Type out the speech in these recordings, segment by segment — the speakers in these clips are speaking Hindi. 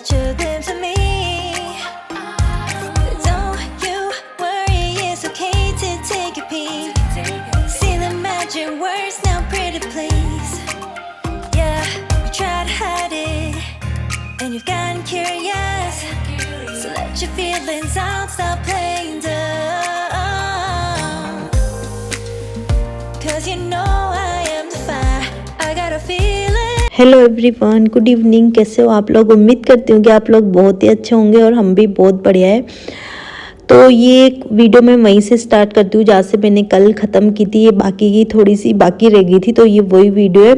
that you give to me. Don't you worry, it's okay to take a peek. See the magic words now, pretty please. Yeah, you try to hide it, and you've gotten curious. So let your feelings out, stop playing dumb. 'Cause you know I am the fire, I got a feeling. Hello everyone, good evening. कैसे हो आप लोग? उम्मीद करती हूँ कि आप लोग बहुत ही अच्छे होंगे और हम भी बहुत बढ़िया है। तो ये एक वीडियो मैं वहीं से स्टार्ट करती हूँ जहाँ से मैंने कल ख़त्म की थी। ये बाकी की थोड़ी सी बाकी रह गई थी, तो ये वही वीडियो है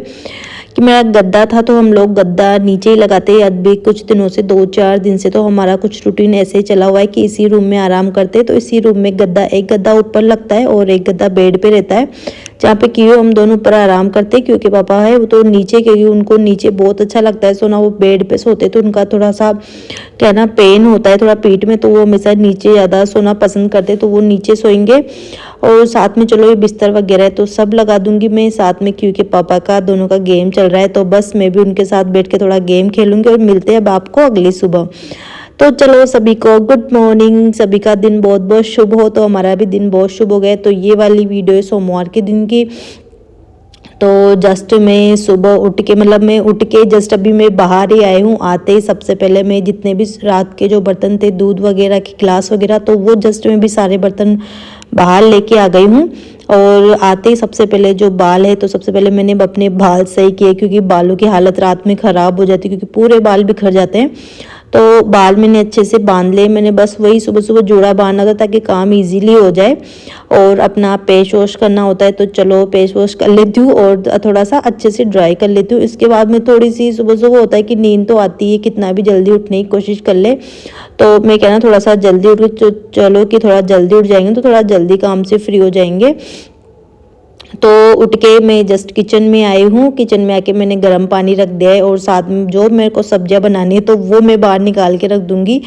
कि मेरा गद्दा था, तो हम लोग गद्दा नीचे ही लगाते हैं। अभी कुछ दिनों से 2-4 दिन से तो हमारा कुछ रूटीन ऐसे ही चला हुआ है कि इसी रूम में आराम करते हैं। तो इसी रूम में एक गद्दा ऊपर लगता है और एक गद्दा बेड पे रहता है, जहाँ पे क्यों हम दोनों ऊपर आराम करते हैं। क्योंकि पापा है वो तो नीचे, क्योंकि उनको नीचे बहुत अच्छा लगता है सोना। वो बेड पे सोते तो उनका थोड़ा सा क्या ना पेन होता है थोड़ा पीठ में, तो वो हमेशा नीचे ज़्यादा सोना पसंद करते, तो वो नीचे सोएंगे। और साथ में चलो ये बिस्तर वगैरह है तो सब लगा दूंगी मैं साथ में, क्योंकि पापा का दोनों का गेम चल रहा है, तो बस मैं भी उनके साथ बैठ के थोड़ा गेम खेलूंगी। और मिलते हैं अब आपको अगली सुबह। तो चलो सभी को गुड मॉर्निंग, सभी का दिन बहुत बहुत शुभ हो। तो हमारा भी दिन बहुत शुभ हो गया। तो ये वाली वीडियो है सोमवार के दिन की। तो जस्ट मैं सुबह उठ के मैं उठ के जस्ट अभी मैं बाहर ही आई हूँ। आते ही सबसे पहले मैं जितने भी रात के जो बर्तन थे, दूध वगैरह की गिलास वगैरह, तो वो जस्ट मैं भी सारे बर्तन बाहर लेके आ गई हूँ। और आते ही सबसे पहले जो बाल है, तो सबसे पहले मैंने अपने बाल सही किए, क्योंकि बालों की हालत रात में ख़राब हो जाती है, क्योंकि पूरे बाल बिखर जाते हैं। तो बाल मैंने अच्छे से बांध लिए। मैंने बस वही सुबह सुबह जोड़ा बांधा था ताकि काम इजीली हो जाए। और अपना फेस वॉश करना होता है, तो चलो फेस वॉश कर लेती हूँ और थोड़ा सा अच्छे से ड्राई कर लेती हूँ। इसके बाद में थोड़ी सी सुबह सुबह होता है कि नींद तो आती है, कितना भी जल्दी उठने की कोशिश कर ले। तो मैं कहना थोड़ा सा जल्दी उठ के चलो कि थोड़ा जल्दी उठ जाएंगे तो थोड़ा जल्दी काम से फ्री हो जाएंगे। तो उठ के मैं जस्ट किचन में आई हूँ। किचन में आके मैंने गर्म पानी रख दिया है, और साथ में जो मेरे को सब्जियां बनानी है तो वो मैं बाहर निकाल के रख दूंगी।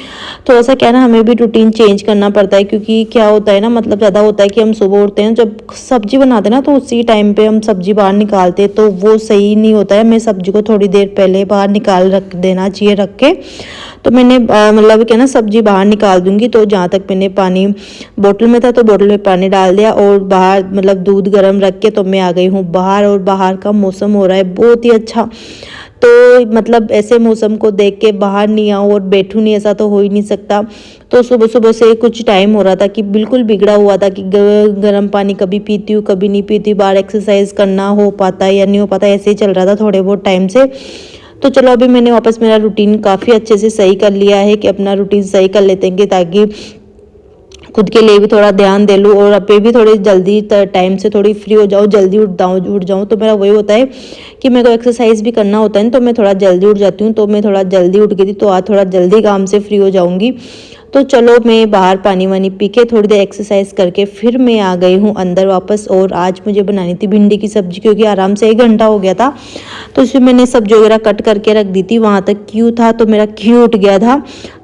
थोड़ा सा क्या ना हमें भी रूटीन चेंज करना पड़ता है, क्योंकि क्या होता है ना ज़्यादा होता है कि हम सुबह उठते हैं, जब सब्जी बनाते हैं ना तो उसी टाइम पर हम सब्जी बाहर निकालते हैं, तो वो सही नहीं होता है। मैं सब्जी को थोड़ी देर पहले बाहर निकाल रख देना चाहिए रख के। तो मैंने क्या ना सब्जी बाहर निकाल दूंगी। तो जहाँ तक मैंने पानी बोतल में था तो बोतल में पानी डाल दिया, और बाहर दूध गर्म रख के तो मैं आ गई हूँ बाहर। और बाहर का मौसम हो रहा है बहुत ही अच्छा। तो ऐसे मौसम को देख के बाहर नहीं आऊँ और बैठूँ नहीं, ऐसा तो हो ही नहीं सकता। तो सुबह सुबह से कुछ टाइम हो रहा था कि बिल्कुल बिगड़ा हुआ था कि गर्म पानी कभी पीती हूँ कभी नहीं पीती, बाहर एक्सरसाइज करना हो पाता है या नहीं हो पाता, ऐसे ही चल रहा था थोड़े बहुत टाइम से। तो चलो अभी मैंने वापस मेरा रूटीन काफ़ी अच्छे से सही कर लिया है कि अपना रूटीन सही कर लेते हैं, ताकि खुद के लिए भी थोड़ा ध्यान दे लूँ और अभी भी थोड़ी जल्दी टाइम से थोड़ी फ्री हो जाऊँ, जल्दी उठ जाऊँ। तो मेरा वही होता है कि मेरे को एक्सरसाइज भी करना होता है, तो मैं थोड़ा जल्दी उठ जाती हूँ। तो मैं थोड़ा जल्दी उठ गई थी, तो आज थोड़ा जल्दी काम से फ्री हो जाऊँगी। तो चलो मैं बाहर पानी वानी पी के थोड़ी देर एक्सरसाइज करके फिर मैं आ गई हूँ अंदर वापस। और आज मुझे बनानी थी भिंडी की सब्जी, क्योंकि आराम से 1 घंटा हो गया था। तो इसमें मैंने सब्जी वगैरह कट करके रख दी थी। वहाँ तक क्यों था तो मेरा क्यों उठ गया था,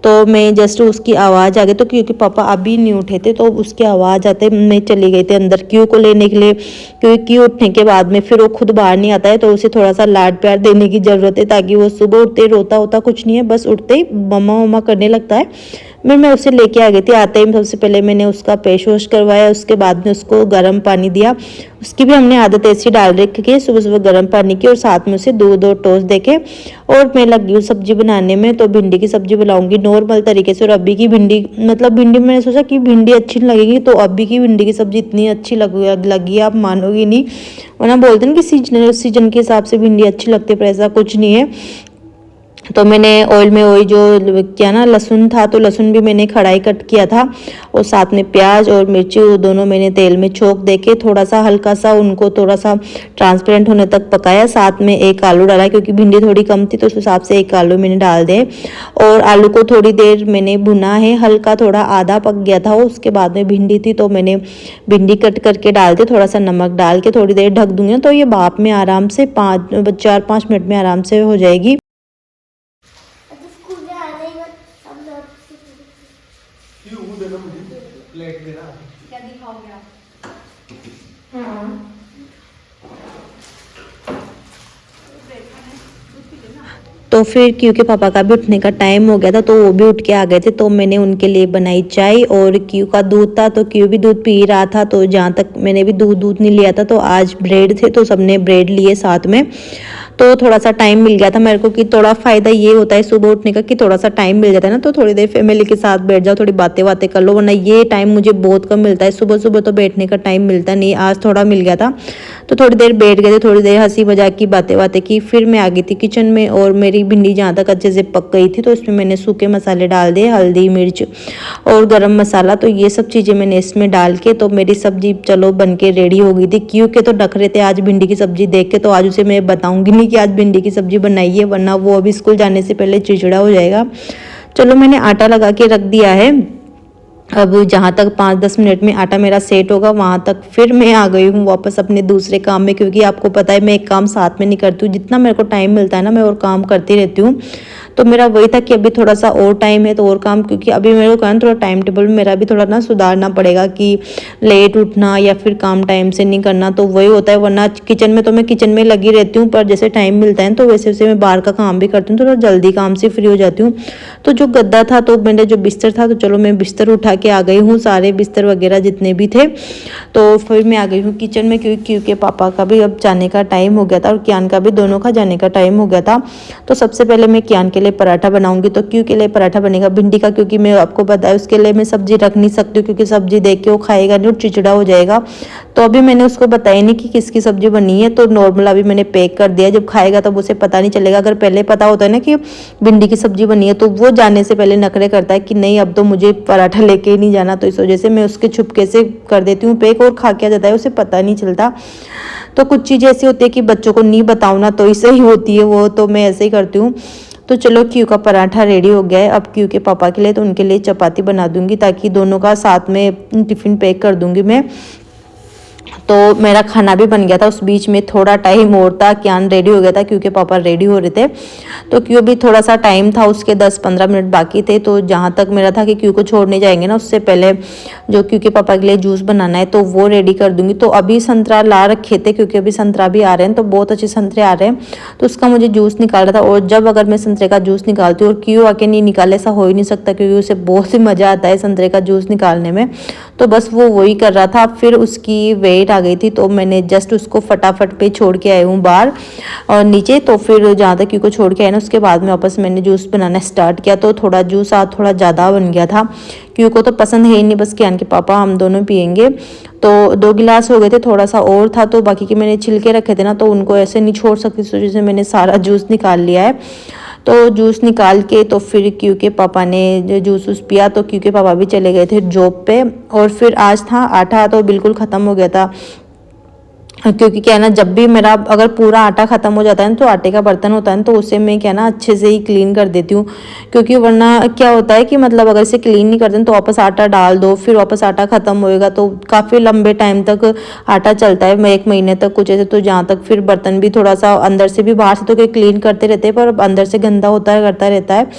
तो मैं जस्ट उसकी आवाज़ आ गई। तो क्योंकि पापा अभी नहीं उठे थे, तो उसकी आवाज़ आते मैं चली गई थी अंदर क्यों को लेने के लिए। क्योंकि क्यों उठने के बाद में फिर वो खुद बाहर नहीं आता है, तो उसे थोड़ा सा लाड प्यार देने की ज़रूरत है, ताकि वो सुबह उठते रोता होता कुछ नहीं है, बस उठते ही मम्मा मम्मा करने लगता है। मैं उसे लेके आ गई थी। आते ही सबसे पहले मैंने उसका फेस वॉश करवाया, उसके बाद में उसको गर्म पानी दिया। उसकी भी हमने आदत ऐसी डाल रखी है सुबह सुबह गर्म पानी की, और साथ में उसे 2 टोस्ट देके और मैं लगी हूँ सब्जी बनाने में। तो भिंडी की सब्जी बनाऊंगी नॉर्मल तरीके से। और अभी की भिंडी भिंडी मैंने सोचा कि भिंडी अच्छी नहीं लगेगी, तो अभी की भिंडी की सब्जी इतनी अच्छी लगी आप मानोगी नहीं। वरना बोलते हैं कि सीजन के हिसाब से भिंडी अच्छी लगती है, पर ऐसा कुछ नहीं है। तो मैंने ऑयल में वही जो क्या ना लहसुन था, तो लहसुन भी मैंने खड़ाई कट किया था, और साथ में प्याज और मिर्ची वो दोनों मैंने तेल में छोंक देके थोड़ा सा हल्का सा उनको थोड़ा सा ट्रांसपेरेंट होने तक पकाया। साथ में 1 आलू डाला, क्योंकि भिंडी थोड़ी कम थी तो उस हिसाब से 1 आलू मैंने डाल दिए। और आलू को थोड़ी देर मैंने भुना है, हल्का थोड़ा आधा पक गया था वो। उसके बाद में भिंडी थी, तो मैंने भिंडी कट करके डाल दी, थोड़ा सा नमक डाल के थोड़ी देर ढक दूंगी, तो ये भाप में आराम से 4-5 मिनट में आराम से हो जाएगी। प्लेट देना क्या दिखाओगे आप? तो फिर क्योंकि पापा का भी उठने का टाइम हो गया था तो वो भी उठ के आ गए थे, तो मैंने उनके लिए बनाई चाय और क्यू का दूध था, तो क्यू भी दूध पी रहा था। तो जहाँ तक मैंने भी दूध नहीं लिया था, तो आज ब्रेड थे तो सबने ब्रेड लिए साथ में। तो थोड़ा सा टाइम मिल गया था मेरे को, कि थोड़ा फ़ायदा ये होता है सुबह उठने का कि थोड़ा सा टाइम मिल जाता है ना, तो थोड़ी देर फैमिली के साथ बैठ जाओ, थोड़ी बातें बातें कर लो, वरना ये टाइम मुझे बहुत कम मिलता है। सुबह सुबह तो बैठने का टाइम मिलता नहीं, आज थोड़ा मिल गया था तो थोड़ी देर बैठ गए थे, थोड़ी देर हंसी मजाक की बातें बातें की। फिर मैं आ गई थी किचन में और मेरी भिंडी जहाँ तक अच्छे से पक गई थी तो इसमें मैंने सूखे मसाले डाल दिए, हल्दी मिर्च और गरम मसाला, तो ये सब चीज़ें मैंने इसमें डाल के तो मेरी सब्जी चलो बन के रेडी हो गई थी। क्योंकि तो डक रहे थे आज भिंडी की सब्जी देख के, तो आज उसे मैं बताऊंगी नहीं कि आज भिंडी की सब्जी बनाई है, वरना वो अभी स्कूल जाने से पहले चिड़चिड़ा हो जाएगा। चलो मैंने आटा लगा के रख दिया है, अब जहाँ तक 5-10 मिनट में आटा मेरा सेट होगा वहाँ तक फिर मैं आ गई हूँ वापस अपने दूसरे काम में, क्योंकि आपको पता है मैं एक काम साथ में नहीं करती हूँ, जितना मेरे को टाइम मिलता है ना मैं और काम करती रहती हूँ। तो मेरा वही था कि अभी थोड़ा सा और टाइम है तो और काम, क्योंकि अभी मेरे को थोड़ा टाइम टेबल मेरा भी थोड़ा ना सुधारना पड़ेगा कि लेट उठना या फिर काम टाइम से नहीं करना, तो वही होता है। वरना किचन में तो मैं किचन में लगी रहती हूँ, पर जैसे टाइम मिलता है तो वैसे वैसे मैं बाहर का काम भी करती हूँ, थोड़ा जल्दी काम से फ्री हो जाती हूँ। तो जो गद्दा था तो मेरे जो बिस्तर था, तो चलो मैं बिस्तर उठा के आ गई हूँ, सारे बिस्तर वगैरह जितने भी थे। तो फिर मैं आ गई हूँ किचन में, क्योंकि पापा का भी अब जाने का टाइम हो गया था और कियान का भी, दोनों का जाने का टाइम हो गया था। तो सबसे पहले मैं कियान के लिए पराठा बनाऊंगी। तो क्यों के लिए पराठा बनेगा भिंडी का, क्योंकि मैं आपको बताया उसके लिए मैं सब्जी रख नहीं सकती हूँ, क्योंकि सब्जी देख के वो खाएगा नहीं और चिड़चिड़ा हो जाएगा। तो अभी मैंने उसको बताया नहीं कि किसकी सब्जी बनी है, तो नॉर्मल अभी मैंने पैक कर दिया, जब खाएगा तब उसे पता नहीं चलेगा। अगर पहले पता होता है ना कि भिंडी की सब्जी बनी है तो वो जाने से पहले नखरे करता है कि नहीं अब तो मुझे पराठा लेके ही नहीं जाना, तो इस वजह से मैं उसके छुपके से कर देती हूँ पैक और खा के आ जाता है, उसे पता नहीं चलता। तो कुछ चीज़ें ऐसी होती है कि बच्चों को नहीं बताऊँ ना तो ऐसे ही होती है वो, तो मैं ऐसे ही करती हूँ। तो चलो क्यू का पराठा रेडी हो गया है। अब क्यू के पापा के लिए तो उनके लिए चपाती बना दूंगी, ताकि दोनों का साथ में टिफ़िन पैक कर दूंगी मैं। तो मेरा खाना भी बन गया था, उस बीच में थोड़ा टाइम और था, कियान रेडी हो गया था क्योंकि पापा रेडी हो रहे थे, तो क्यों भी थोड़ा सा टाइम था, उसके 10-15 मिनट बाकी थे। तो जहाँ तक मेरा था कि क्यों को छोड़ने जाएंगे ना, उससे पहले जो क्योंकि पापा के लिए जूस बनाना है तो वो रेडी कर दूंगी। तो अभी संतरा ला रखे थे, क्योंकि अभी संतरा भी आ रहे हैं, तो बहुत अच्छे संतरे आ रहे हैं, तो उसका मुझे जूस निकाल रहा था। और जब अगर मैं संतरे का जूस निकालती हूँ और क्यों आके नहीं निकाले, ऐसा हो ही नहीं सकता, क्योंकि उसे बहुत ही मज़ा आता है संतरे का जूस निकालने में। तो बस वो वही कर रहा था। फिर उसकी वेट आ गई थी तो मैंने जस्ट उसको फटाफट पे छोड़ के आई हूँ बाहर और नीचे। तो फिर जहाँ तक क्यों को छोड़ के आए ना, उसके बाद में वापस मैंने जूस बनाना स्टार्ट किया। तो थोड़ा जूस आज थोड़ा ज़्यादा बन गया था, क्यों को तो पसंद है ही नहीं, बस कियान के पापा हम दोनों पियेंगे। तो 2 गिलास हो गए थे, थोड़ा सा और था, तो बाकी के मैंने छिलके रखे थे ना, तो उनको ऐसे नहीं छोड़ सकती, इस वजह से मैंने सारा जूस निकाल लिया है। तो जूस निकाल के तो फिर क्यों के पापा ने जो जूस पिया, तो क्यों के पापा भी चले गए थे जॉब पे। और फिर आज था आटा तो बिल्कुल ख़त्म हो गया था, क्योंकि क्या है ना, जब भी मेरा अगर पूरा आटा ख़त्म हो जाता है ना, तो आटे का बर्तन होता है ना, तो उसे मैं क्या ना अच्छे से ही क्लीन कर देती हूँ। क्योंकि वरना क्या होता है कि मतलब अगर इसे क्लीन नहीं करते तो वापस आटा डाल दो, फिर वापस आटा ख़त्म होएगा, तो काफ़ी लंबे टाइम तक आटा चलता है, 1 महीने तक कुछ ऐसे। तो जहाँ तक फिर बर्तन भी थोड़ा सा अंदर से भी, बाहर से तो क्लीन करते रहते हैं पर अंदर से गंदा होता है, करता रहता है।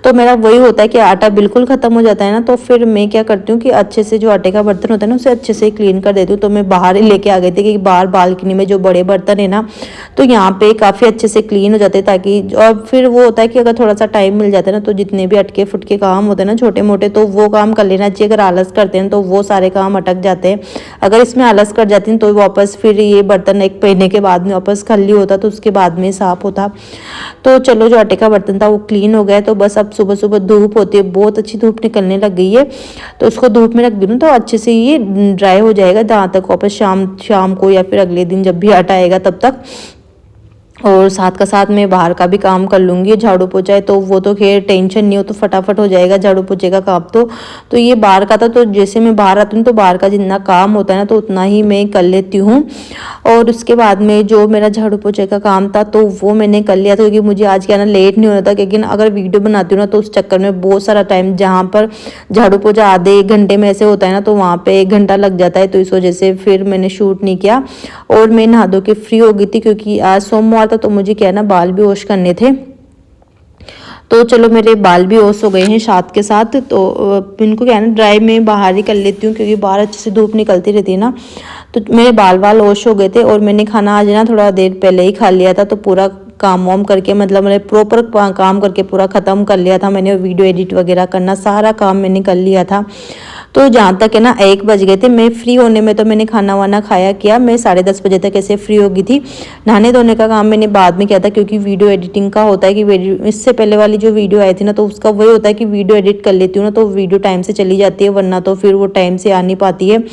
तो मेरा वही होता है कि आटा बिल्कुल ख़त्म हो जाता है ना, तो फिर मैं क्या करती हूँ कि अच्छे से जो आटे का बर्तन होता है ना, उसे अच्छे से क्लीन कर देती हूँ। तो मैं बाहर ही लेके आ गई थी कि बाहर बालकनी में जो बड़े बर्तन है ना, तो यहाँ पे काफ़ी अच्छे से क्लीन हो जाते हैं, ताकि और फिर वो होता है कि अगर थोड़ा सा टाइम मिल जाता है ना, तो जितने भी अटके फुटके काम होते हैं ना छोटे मोटे, तो वो काम कर लेना चाहिए। अगर आलस करते हैं तो वो सारे काम अटक जाते हैं। अगर इसमें आलस कर जाती हैं तो वापस फिर ये बर्तन 1 महीने के बाद में वापस खाली होता, तो उसके बाद में साफ होता। तो चलो जो आटे का बर्तन था वो क्लीन हो गया। तो बस अब सुबह सुबह धूप होती है, बहुत अच्छी धूप निकलने लग गई है, तो उसको धूप में रख दूँ तो अच्छे से ये ड्राई हो जाएगा, जहाँ तक वापस शाम को या फिर अगले दिन जब भी आटा आएगा तब तक। और साथ का साथ मैं बाहर का भी काम कर लूँगी, झाड़ू पोछा, तो वो तो खैर टेंशन नहीं हो, तो फटाफट हो जाएगा झाड़ू पोछे का काम। तो ये बाहर का था, तो जैसे मैं बाहर आती हूँ तो बाहर का जितना काम होता है ना, तो उतना ही मैं कर लेती हूँ। और उसके बाद में जो मेरा झाड़ू पोछे का काम था तो वो मैंने कर लिया था, क्योंकि मुझे आज क्या ना लेट नहीं होना था। लेकिन अगर वीडियो बनाती हूँ ना, तो उस चक्कर में बहुत सारा टाइम, जहाँ पर झाड़ू पोछा आधे 1 घंटे में ऐसे होता है ना, तो वहाँ पर 1 घंटा लग जाता है। तो इस वजह से फिर मैंने शूट नहीं किया और मैं नहा धो के फ्री हो गई थी, क्योंकि आज सोमवार था, तो मुझे क्या है ना बाल भी वॉश करने थे। तो चलो मेरे बाल भी वॉश हो गए हैं साथ के साथ। तो इनको क्या है ना ड्राई में बाहर ही कर लेती हूँ, क्योंकि बाहर अच्छे से धूप निकलती रहती है ना। तो मेरे बाल वॉश हो गए थे और मैंने खाना आज ना थोड़ा देर पहले ही खा लिया था, तो पूरा काम वाम करके मतलब मैंने प्रॉपर काम करके पूरा ख़त्म कर लिया था। मैंने वीडियो एडिट वगैरह करना सारा काम मैंने कर लिया था। तो जहाँ तक है ना 1 बज गए थे। मैं फ्री होने में तो मैंने खाना वाना खाया किया, मैं 10:30 बजे तक ऐसे फ्री हो गई थी। नहाने धोने का काम मैंने बाद में किया था, क्योंकि वीडियो एडिटिंग का होता है कि इससे पहले वाली जो वीडियो आई थी ना, तो उसका वही होता है कि वीडियो एडिट कर लेती हूँ ना तो वीडियो टाइम से चली जाती है, वरना तो फिर वो टाइम से आ नहीं पाती है।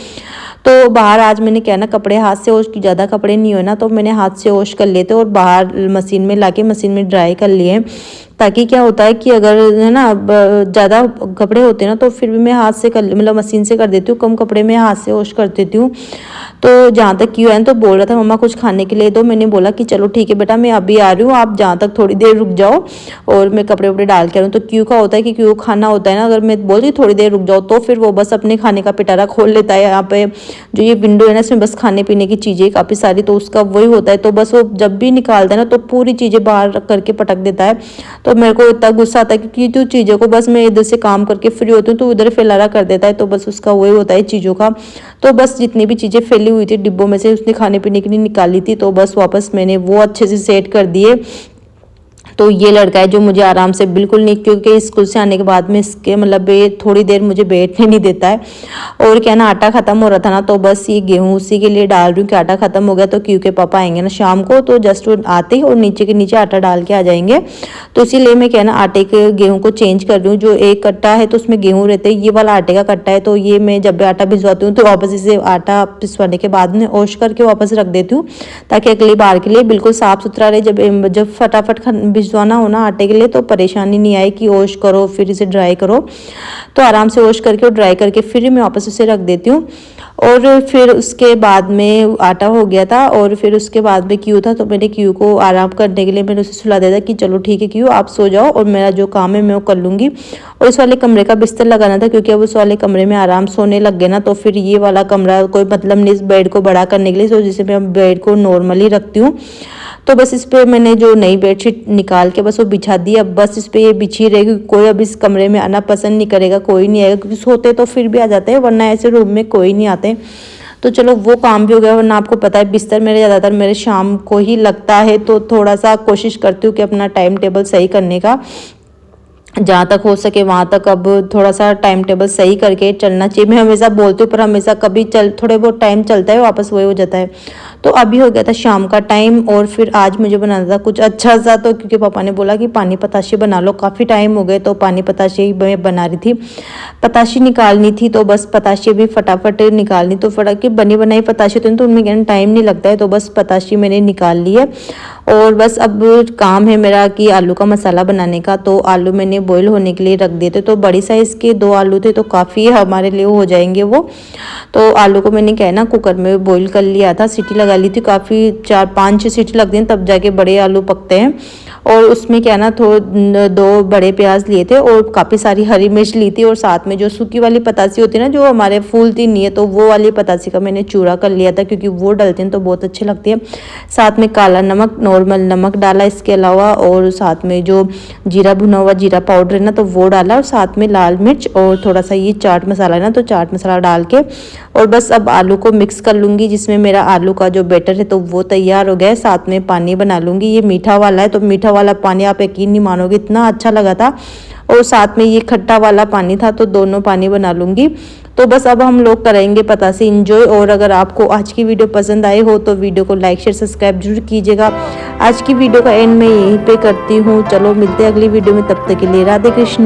तो बाहर आज मैंने क्या ना कपड़े हाथ से वॉश की, ज़्यादा कपड़े नहीं हुए ना तो मैंने हाथ से वॉश कर लिए थे और बाहर मशीन में लाके मशीन में ड्राई कर लिए, ताकि क्या होता है कि अगर है ना ज़्यादा कपड़े होते हैं ना तो फिर भी मैं हाथ से कर मतलब मशीन से कर देती हूँ, कम कपड़े में हाथ से वॉश कर देती हूँ। तो जहाँ तक क्यों है तो बोल रहा था मम्मा कुछ खाने के लिए, तो मैंने बोला कि चलो ठीक है बेटा मैं अभी आ रही हूँ, आप जहाँ तक थोड़ी देर रुक जाओ और मैं कपड़े वपड़े डाल के आ रही हूँ। तो क्यों का होता है कि क्यों खाना होता है ना, अगर मैं बोलती थोड़ी देर रुक जाओ तो फिर वो बस अपने खाने का पिटारा खोल लेता है। यहाँ पे जो ये विंडो है ना इसमें बस खाने पीने की चीज़ें काफ़ी सारी, तो उसका वही होता है। तो बस वो जब भी निकालता है ना तो पूरी चीज़ें बाहर करके पटक देता है। तो मेरे को इतना गुस्सा आता है क्योंकि जो चीज़ों को बस मैं इधर से काम करके फ्री होती हूँ तो उधर फैलाना कर देता है। तो बस उसका वही होता है चीज़ों का। तो बस जितनी भी चीज़ें फैली हुई थी डिब्बों में से उसने खाने पीने के लिए निकाली थी, तो बस वापस मैंने वो अच्छे से सेट कर दिए। तो ये लड़का है जो मुझे आराम से बिल्कुल नहीं, क्योंकि स्कूल से आने के बाद में इसके मतलब थोड़ी देर मुझे बैठने नहीं देता है। और क्या ना आटा ख़त्म हो रहा था ना तो बस ये गेहूँ उसी के लिए डाल रही हूँ कि आटा ख़त्म हो गया तो क्योंकि पापा आएंगे ना शाम को तो जस्ट आते ही और नीचे के नीचे आटा डाल के आ जाएंगे। तो इसीलिए मैं क्या ना आटे के गेहूँ को चेंज कर रही हूँ। जो एक कट्टा है तो उसमें गेहूँ रहते हैं, ये वाला आटे का कट्टा है। तो ये मैं जब भी आटा भिजवाती हूँ तो वापस इसे आटा पिसवाने के बाद में वॉश करके वापस रख देती हूँ, ताकि अगली बार के लिए बिल्कुल साफ़ सुथरा रहे। जब फटाफट भिजवाना हो ना आटे के लिए तो परेशानी नहीं आए कि वॉश करो फिर इसे ड्राई करो। तो आराम से वॉश करके और ड्राई करके फिर मैं वापस उसे रख देती हूँ। और फिर उसके बाद में आटा हो गया था और फिर उसके बाद में क्यू था, तो मैंने क्यू को आराम करने के लिए मैंने उसे सुला दिया था कि चलो ठीक है क्यू आप सो जाओ और मेरा जो काम है मैं वो कर लूँगी। और इस वाले कमरे का बिस्तर लगाना था, क्योंकि अब उस वाले कमरे में आराम सोने लग गए ना तो फिर ये वाला कमरा कोई मतलब नहीं इस बेड को बड़ा करने के लिए, तो जिसे मैं बेड को नॉर्मली रखती हूँ। तो बस इस पर मैंने जो नई बेडशीट निकाल के बस वो बिछा दी। अब बस इस पर ये बिछी रहेगी, कोई अब इस कमरे में आना पसंद नहीं करेगा, कोई नहीं आएगा, क्योंकि सोते तो फिर भी आ जाते हैं वरना ऐसे रूम में कोई नहीं आते। तो चलो वो काम भी हो गया। वरना आपको पता है बिस्तर मेरे ज़्यादातर मेरे शाम को ही लगता है, तो थोड़ा सा कोशिश करती हूँ कि अपना टाइम टेबल सही करने का, जहाँ तक हो सके वहाँ तक अब थोड़ा सा टाइम टेबल सही करके चलना चाहिए। मैं हमेशा बोलती हूँ पर हमेशा कभी थोड़े बहुत टाइम चलता है वापस वही हो जाता है। तो अभी हो गया था शाम का टाइम और फिर आज मुझे बनाना था कुछ अच्छा सा, तो क्योंकि पापा ने बोला कि पानी पताशे बना लो, काफ़ी टाइम हो गए तो पानी पताशे ही मैं बना रही थी। पताशे निकालनी थी तो बस पताशे भी फटाफट निकालनी, तो फटाफट के बनी बनाई पताशे तो उनमें कहना टाइम नहीं लगता है, तो बस पताशे मैंने निकाल लिए। और बस अब काम है मेरा कि आलू का मसाला बनाने का। तो आलू मैंने बॉईल होने के लिए रख दिए थे, तो बड़ी साइज़ के 2 आलू थे तो काफ़ी हमारे लिए हो जाएंगे वो। तो आलू को मैंने क्या है ना कुकर में बॉईल कर लिया था, सीटी लगा ली थी, काफ़ी 4-5-6 सीटी लगती हैं तब जाके बड़े आलू पकते हैं। और उसमें क्या ना 2 बड़े प्याज लिए थे और काफ़ी सारी हरी मिर्च ली थी, और साथ में जो सूखी वाली पतासी होती है ना जो हमारे फूलती नहीं है, तो वो वाली पतासी का मैंने चूरा कर लिया था, क्योंकि वो डलते हैं तो बहुत अच्छी लगती है। साथ में काला नमक नॉर्मल नमक डाला इसके अलावा, और साथ में जो जीरा भुना हुआ जीरा पाउडर है ना तो वो डाला, और साथ में लाल मिर्च और थोड़ा सा ये चाट मसाला है ना तो चाट मसाला डाल के और बस अब आलू को मिक्स कर लूँगी, जिसमें मेरा आलू का जो बैटर है तो वो तैयार हो गया है। साथ में पानी बना लूँगी, ये मीठा वाला है तो मीठा वाला पानी आप यकीन नहीं मानोगे इतना अच्छा लगा था, और साथ में ये खट्टा वाला पानी था, तो दोनों पानी बना लूँगी। तो बस अब हम लोग करेंगे पता से इंजॉय। और अगर आपको आज की वीडियो पसंद आई हो तो वीडियो को लाइक शेयर सब्सक्राइब जरूर कीजिएगा। आज की वीडियो का एंड मैं यहीं पे करती हूँ। चलो मिलते हैं अगली वीडियो में, तब तक के लिए राधे कृष्णा।